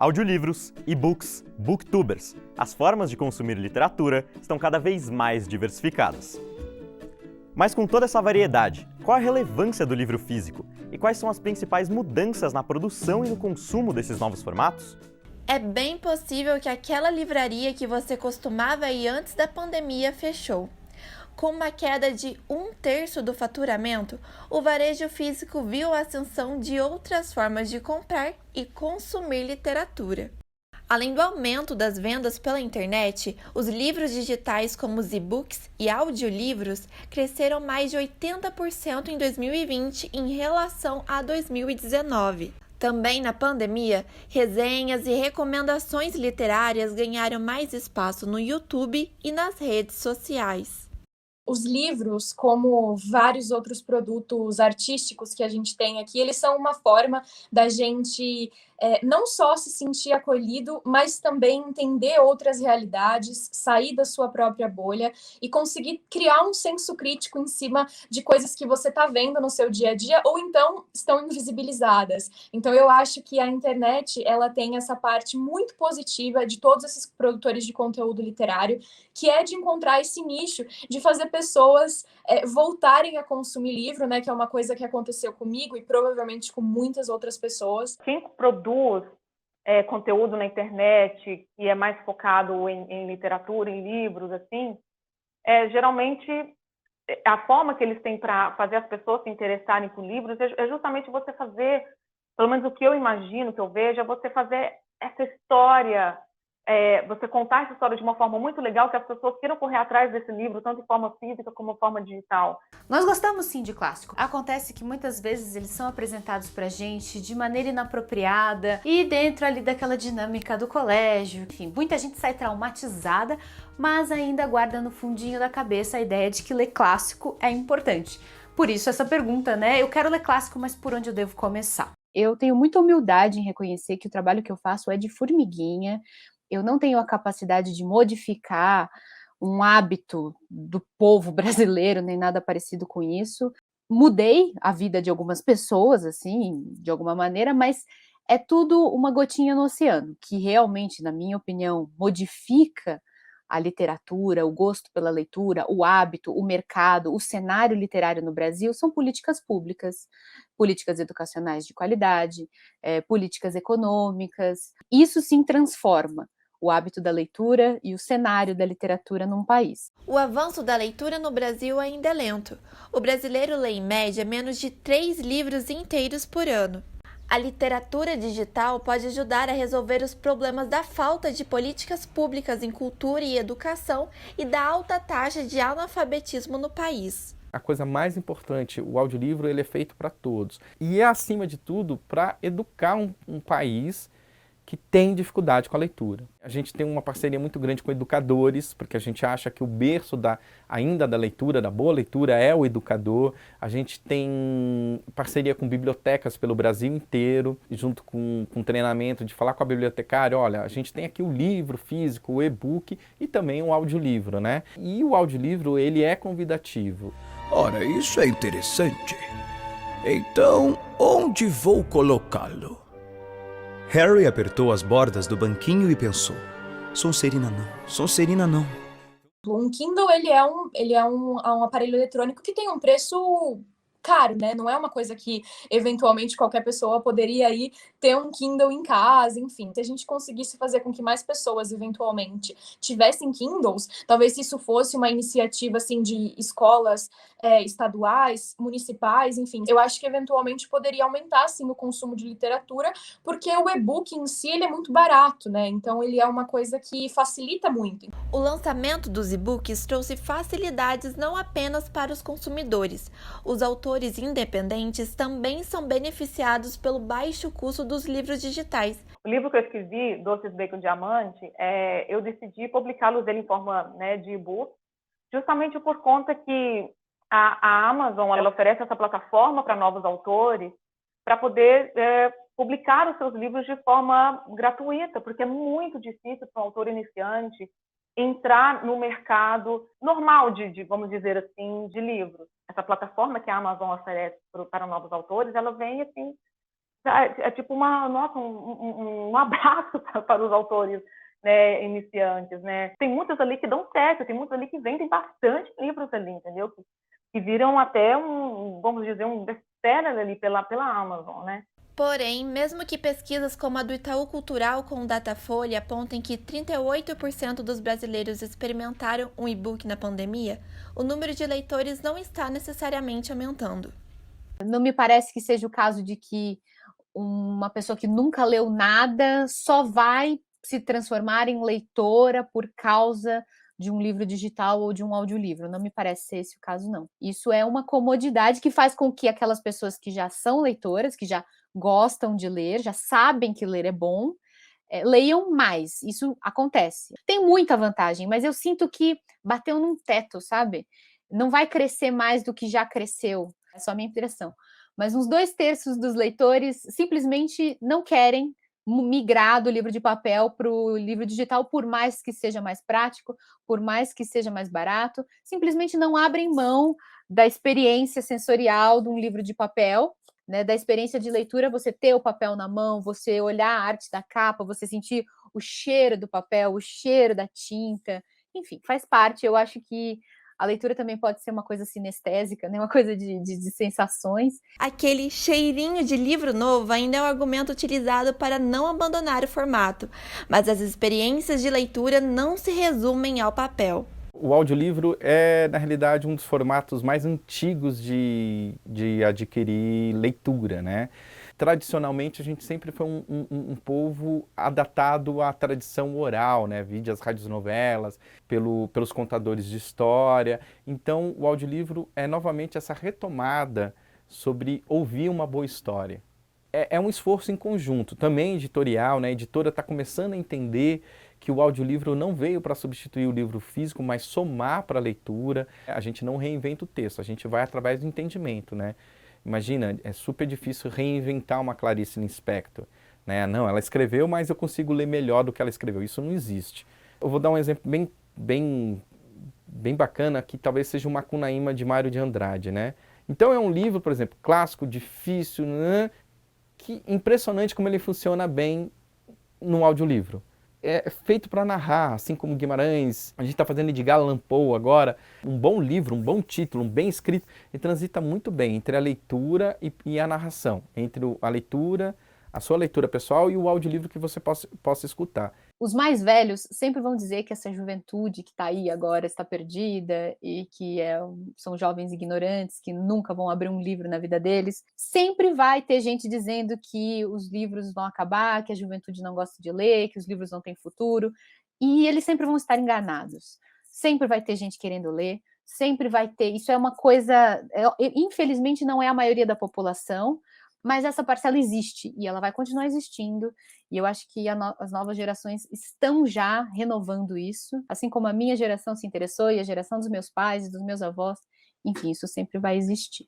Audiolivros, e-books, booktubers. As formas de consumir literatura estão cada vez mais diversificadas. Mas com toda essa variedade, qual a relevância do livro físico? E quais são as principais mudanças na produção e no consumo desses novos formatos? É bem possível que aquela livraria que você costumava ir antes da pandemia fechou. Com uma queda de 1/3 do faturamento, o varejo físico viu a ascensão de outras formas de comprar e consumir literatura. Além do aumento das vendas pela internet, os livros digitais como os e-books e audiolivros cresceram mais de 80% em 2020 em relação a 2019. Também na pandemia, resenhas e recomendações literárias ganharam mais espaço no YouTube e nas redes sociais. Os livros, como vários outros produtos artísticos que a gente tem aqui, eles são uma forma da gente não só se sentir acolhido, mas também entender outras realidades, sair da sua própria bolha e conseguir criar um senso crítico em cima de coisas que você está vendo no seu dia a dia ou então estão invisibilizadas. Então, eu acho que a internet ela tem essa parte muito positiva de todos esses produtores de conteúdo literário, que é de encontrar esse nicho, de fazer pessoas voltarem a consumir livro, né, que é uma coisa que aconteceu comigo e provavelmente com muitas outras pessoas. Quem produz conteúdo na internet e é mais focado em literatura, em livros, assim, geralmente a forma que eles têm para fazer as pessoas se interessarem por livros é justamente você fazer, pelo menos o que eu imagino, que eu vejo, é você fazer essa história, você contar essa história de uma forma muito legal, que as pessoas queiram correr atrás desse livro, tanto em forma física como em forma digital. Nós gostamos sim de clássico. Acontece que muitas vezes eles são apresentados pra gente de maneira inapropriada e dentro ali daquela dinâmica do colégio. Enfim, muita gente sai traumatizada, mas ainda guarda no fundinho da cabeça a ideia de que ler clássico é importante. Por isso essa pergunta, né? Eu quero ler clássico, mas por onde eu devo começar? Eu tenho muita humildade em reconhecer que o trabalho que eu faço é de formiguinha. Eu não tenho a capacidade de modificar um hábito do povo brasileiro, nem nada parecido com isso. Mudei a vida de algumas pessoas, assim, de alguma maneira, mas é tudo uma gotinha no oceano, que realmente, na minha opinião, modifica a literatura, o gosto pela leitura, o hábito, o mercado, o cenário literário no Brasil, são políticas públicas, políticas educacionais de qualidade, políticas econômicas. Isso sim transforma o hábito da leitura e o cenário da literatura num país. O avanço da leitura no Brasil ainda é lento. O brasileiro lê, em média, menos de 3 livros inteiros por ano. A literatura digital pode ajudar a resolver os problemas da falta de políticas públicas em cultura e educação e da alta taxa de analfabetismo no país. A coisa mais importante, o audiolivro, ele é feito para todos. E é, acima de tudo, para educar um país que tem dificuldade com a leitura. A gente tem uma parceria muito grande com educadores, porque a gente acha que o berço ainda da leitura, da boa leitura, é o educador. A gente tem parceria com bibliotecas pelo Brasil inteiro, junto com treinamento de falar com a bibliotecária, olha, a gente tem aqui o livro físico, o e-book e também o audiolivro, né? E o audiolivro, ele é convidativo. Ora, isso é interessante. Então, onde vou colocá-lo? Harry apertou as bordas do banquinho e pensou: Sonserina não, Sonserina não. Um Kindle, ele é um aparelho eletrônico que tem um preço caro, né? Não é uma coisa que, eventualmente, qualquer pessoa poderia ir ter um Kindle em casa, enfim. Se a gente conseguisse fazer com que mais pessoas, eventualmente, tivessem Kindles, talvez isso fosse uma iniciativa, assim, de escolas estaduais, municipais, enfim. Eu acho que, eventualmente, poderia aumentar, assim, o consumo de literatura, porque o e-book em si, ele é muito barato, né? Então, ele é uma coisa que facilita muito. O lançamento dos e-books trouxe facilidades não apenas para os consumidores. Os autores independentes também são beneficiados pelo baixo custo dos livros digitais. O livro que eu escrevi, Doces Bacon Diamante, eu decidi publicá-los em forma, né, de e-book, justamente por conta que a Amazon ela oferece essa plataforma para novos autores para poder publicar os seus livros de forma gratuita, porque é muito difícil para um autor iniciante entrar no mercado normal de, vamos dizer assim, de livros. Essa plataforma que a Amazon oferece para novos autores, ela vem assim É tipo um abraço para os autores, né, iniciantes, né? Tem muitos ali que dão certo, tem muitos ali que vendem bastante livros ali, entendeu? Que viram até vamos dizer, um best-seller ali pela Amazon, né? Porém, mesmo que pesquisas como a do Itaú Cultural com o Datafolha apontem que 38% dos brasileiros experimentaram um e-book na pandemia, o número de leitores não está necessariamente aumentando. Não me parece que seja o caso de que uma pessoa que nunca leu nada só vai se transformar em leitora por causa de um livro digital ou de um audiolivro. Não me parece ser esse o caso, não. Isso é uma comodidade que faz com que aquelas pessoas que já são leitoras, que já gostam de ler, já sabem que ler é bom, leiam mais. Isso acontece. Tem muita vantagem, mas eu sinto que bateu num teto, sabe? Não vai crescer mais do que já cresceu. É só a minha impressão. Mas uns 2/3 dos leitores simplesmente não querem migrar do livro de papel para o livro digital, por mais que seja mais prático, por mais que seja mais barato, simplesmente não abrem mão da experiência sensorial de um livro de papel, né, da experiência de leitura, você ter o papel na mão, você olhar a arte da capa, você sentir o cheiro do papel, o cheiro da tinta, enfim, faz parte. Eu acho que a leitura também pode ser uma coisa sinestésica, né? Uma coisa de sensações. Aquele cheirinho de livro novo ainda é um argumento utilizado para não abandonar o formato, mas as experiências de leitura não se resumem ao papel. O audiolivro é, na realidade, um dos formatos mais antigos de adquirir leitura, né? Tradicionalmente, a gente sempre foi um povo adaptado à tradição oral, né? Vide as radionovelas, pelos contadores de história. Então, o audiolivro é novamente essa retomada sobre ouvir uma boa história. É um esforço em conjunto, também editorial, né? A editora está começando a entender que o audiolivro não veio para substituir o livro físico, mas somar para a leitura. A gente não reinventa o texto, a gente vai através do entendimento, né? Imagina, é super difícil reinventar uma Clarice Lispector, né? Não, ela escreveu, mas eu consigo ler melhor do que ela escreveu. Isso não existe. Eu vou dar um exemplo bem bacana, que talvez seja o Macunaíma de Mário de Andrade, né? Então é um livro, por exemplo, clássico, difícil, né? Que impressionante como ele funciona bem no audiolivro. É feito para narrar, assim como Guimarães, a gente está fazendo Edgar Allan Poe agora. Um bom livro, um bom título, um bem escrito, e transita muito bem entre a leitura e a narração, entre a leitura, a sua leitura pessoal e o audiolivro que você possa escutar. Os mais velhos sempre vão dizer que essa juventude que está aí agora está perdida e que são jovens ignorantes que nunca vão abrir um livro na vida deles. Sempre vai ter gente dizendo que os livros vão acabar, que a juventude não gosta de ler, que os livros não têm futuro, e eles sempre vão estar enganados. Sempre vai ter gente querendo ler, sempre vai ter. Isso é uma coisa, infelizmente não é a maioria da população, mas essa parcela existe e ela vai continuar existindo, e eu acho que as novas gerações estão já renovando isso, assim como a minha geração se interessou e a geração dos meus pais e dos meus avós, enfim, isso sempre vai existir.